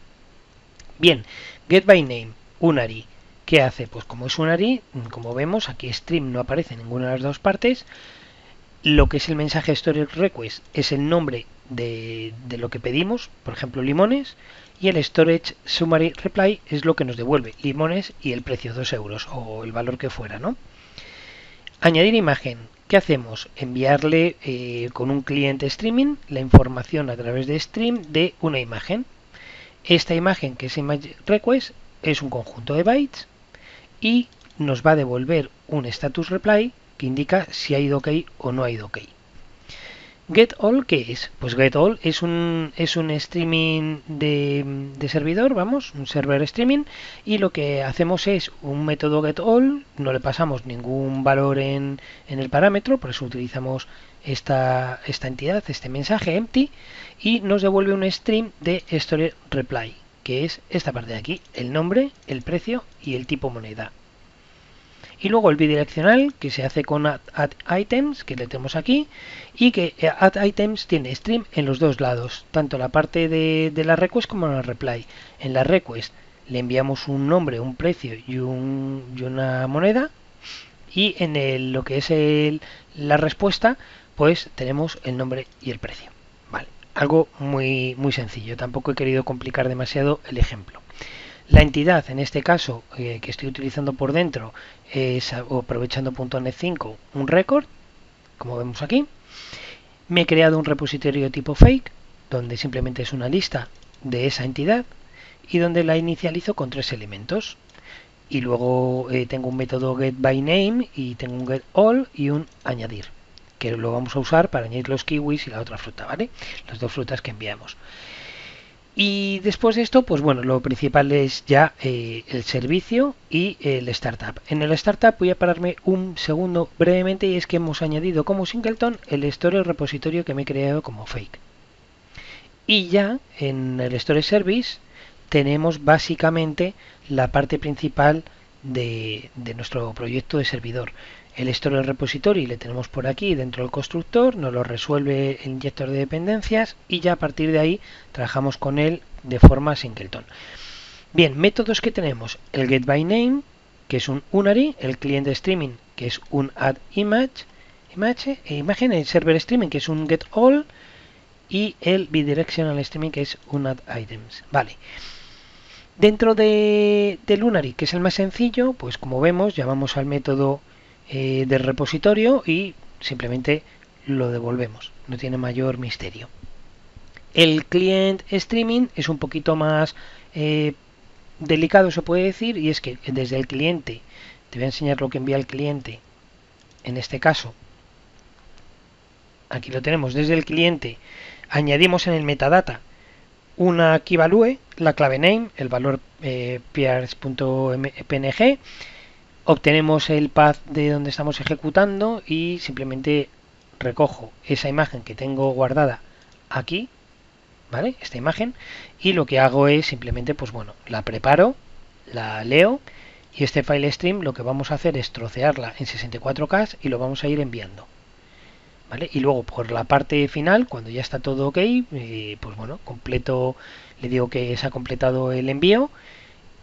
Bien, getByName, unary. ¿Qué hace? Pues como es unary, como vemos, aquí stream no aparece en ninguna de las dos partes. Lo que es el mensaje storage request es el nombre de lo que pedimos, por ejemplo limones, y el storage summary reply es lo que nos devuelve, limones y el precio, 2 euros o el valor que fuera, ¿no? Añadir imagen. ¿Qué hacemos? Enviarle con un cliente streaming la información a través de stream de una imagen. Esta imagen, que es image request, es un conjunto de bytes y nos va a devolver un status reply que indica si ha ido ok o no ha ido ok. getAll, ¿qué es? Pues getAll es un streaming de servidor, vamos, un server streaming, y lo que hacemos es un método getAll, no le pasamos ningún valor en el parámetro, por eso utilizamos esta entidad, este mensaje empty, y nos devuelve un stream de storage reply, que es esta parte de aquí, el nombre, el precio y el tipo moneda. Y luego el bidireccional, que se hace con addItems, que le tenemos aquí, y que addItems tiene stream en los dos lados, tanto la parte de la request como en la reply. En la request le enviamos un nombre, un precio y una moneda, y en lo que es la respuesta, pues tenemos el nombre y el precio. Vale, algo muy, muy sencillo, tampoco he querido complicar demasiado el ejemplo. La entidad, en este caso, que estoy utilizando por dentro, es, aprovechando .NET 5, un record, como vemos aquí. Me he creado un repositorio tipo fake, donde simplemente es una lista de esa entidad y donde la inicializo con 3 elementos. Y luego tengo un método getByName y tengo un getAll y un añadir, que lo vamos a usar para añadir los kiwis y la otra fruta, ¿vale? Las dos frutas que enviamos. Y después de esto, pues bueno, lo principal es ya el servicio y el startup. En el startup voy a pararme un segundo brevemente, y es que hemos añadido como singleton el storage repositorio que me he creado como fake. Y ya en el storage service tenemos básicamente la parte principal de nuestro proyecto de servidor. El storage repository le tenemos por aquí dentro del constructor, nos lo resuelve el inyector de dependencias y ya a partir de ahí trabajamos con él de forma singleton. Bien, métodos que tenemos: el getByName, que es un unary, el cliente streaming, que es un addImage, imagen, el server streaming, que es un getAll, y el bidirectional streaming, que es un addItems. Vale. Dentro del unary, que es el más sencillo, pues como vemos, llamamos al método del repositorio y simplemente lo devolvemos, no tiene mayor misterio. El client streaming es un poquito más delicado, se puede decir, y es que desde el cliente, te voy a enseñar lo que envía el cliente en este caso. aquí lo tenemos desde el cliente, añadimos en el metadata una key value, la clave name, el valor peers.png, obtenemos el path de donde estamos ejecutando y simplemente recojo esa imagen que tengo guardada aquí, ¿vale? Esta imagen, y lo que hago es simplemente, pues bueno, la preparo, la leo, y este file stream lo que vamos a hacer es trocearla en 64K y lo vamos a ir enviando, ¿vale? Y luego por la parte final, cuando ya está todo ok, pues bueno, completo, le digo que se ha completado el envío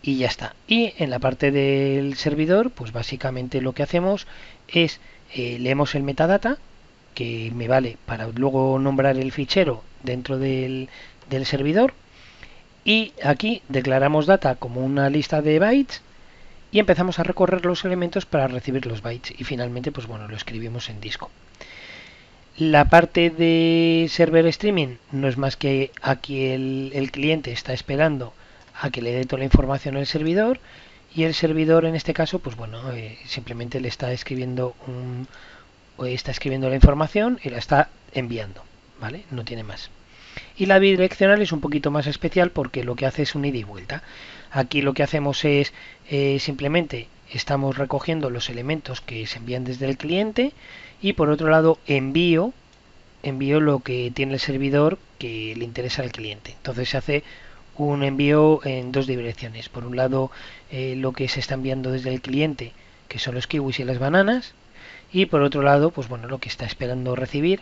y ya está. Y en la parte del servidor, pues básicamente lo que hacemos es leemos el metadata, que me vale para luego nombrar el fichero dentro del servidor, y aquí declaramos data como una lista de bytes y empezamos a recorrer los elementos para recibir los bytes, y finalmente pues bueno, lo escribimos en disco. La parte de server streaming no es más que aquí el cliente está esperando a que le dé toda la información al servidor, y el servidor en este caso pues bueno, simplemente le está escribiendo está escribiendo la información y la está enviando, ¿vale? No tiene más. Y la bidireccional es un poquito más especial porque lo que hace es un ida y vuelta. Aquí lo que hacemos es simplemente estamos recogiendo los elementos que se envían desde el cliente, y por otro lado envío lo que tiene el servidor que le interesa al cliente. Entonces se hace un envío en dos direcciones. Por un lado lo que se está enviando desde el cliente, que son los kiwis y las bananas, y por otro lado pues bueno, lo que está esperando recibir,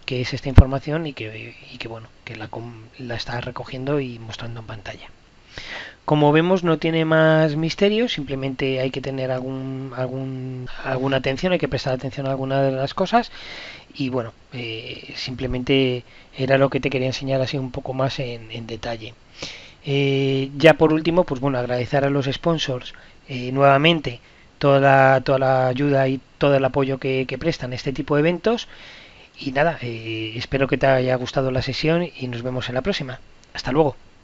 que es esta información, y que bueno, que la está recogiendo y mostrando en pantalla. Como vemos, no tiene más misterio, simplemente hay que tener alguna atención, hay que prestar atención a alguna de las cosas, y bueno, simplemente era lo que te quería enseñar así un poco más en detalle. Ya por último, pues bueno, agradecer a los sponsors nuevamente toda la ayuda y todo el apoyo que prestan este tipo de eventos. Y nada, espero que te haya gustado la sesión y nos vemos en la próxima. Hasta luego.